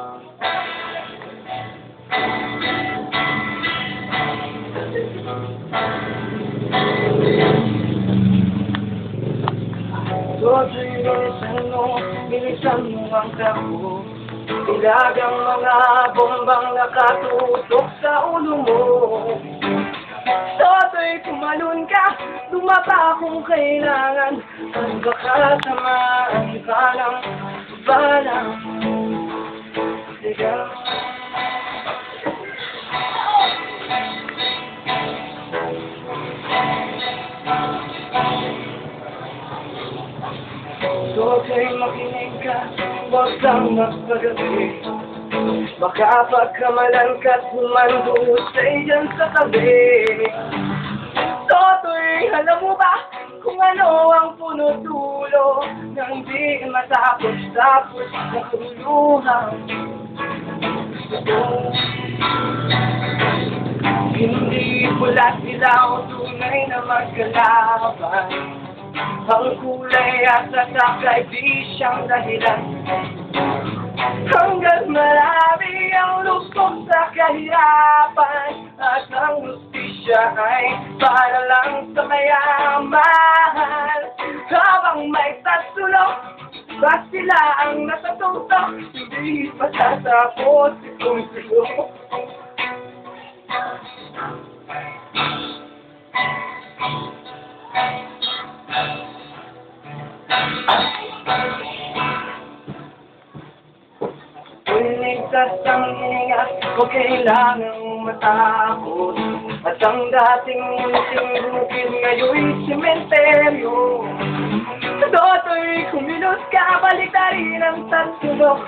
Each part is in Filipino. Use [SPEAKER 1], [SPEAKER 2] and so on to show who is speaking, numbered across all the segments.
[SPEAKER 1] Sobrang bilisan mo, bilisan mo ang takbo. Ilagang mga bombang nakatutok sa ulo mo. Soto'y tumalon ka, dumapa kung kailangan. At baka samaan ka ng balang. Sigaw. Soto'y makinig ka, huwag kang magpagabi. Baka pagkamalan ka't humandusay dyan sa tabi. Toto'y alam mo ba kung ano ang puno-dulo nang di matapos-tapos na kuluhan? Hindi pula sila o tunay na magkalaban. Ang kulay at tatak di siyang dahilan. Hanggang marami ang lubog sa kahirapan at ang justisya ay para lang sa mayaman. Habang may tatulog, ba sila ang natatutok, hindi matatapos itong siguro. Ligtas ang hininga, huwag kailangang matakot. At ang dating munting bukid ngayon'y sementeryo. Sa Toto'y kumilos ka, baliktarin ang tatulog.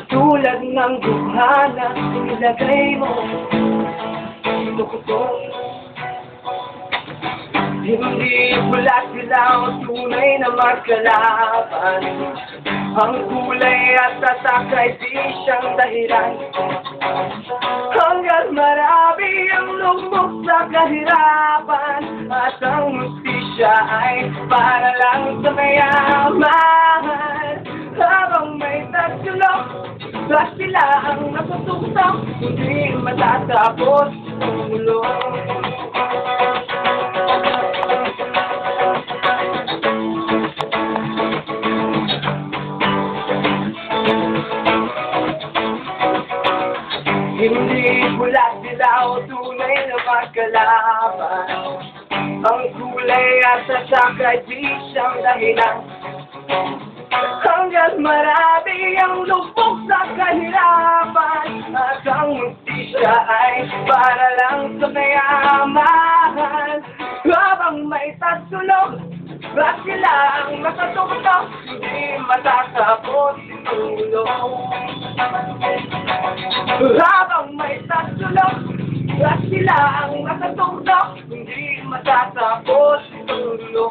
[SPEAKER 1] Tulad ng buhana, inilagay mo tukutong. Hindi pula sila o tunay na magkalaban. Ang kulay at tatak ay di siyang dahilan. Hanggang marami ang lubog sa kahirapan at ang justisya ay para lang sa mayaman. Habang may tatulog, ba sila ang natututok, hindi matatapos ang mulo. Hindi pula sila o tunay na magkalaban. Ang kulay at tatak ay di siyang dahilan. Hanggang marami ang lubog sa kahirapan at ang justisya ay para lang sa mayaman. Habang may tatulog, ba sila ang natatutok, hindi matatapos itong ulo. Habang may tatulog, ba sila ang natatutok, hindi matatapos itong ulo.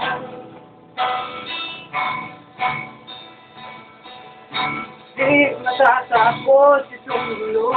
[SPEAKER 1] Hindi matatapos itong ulo.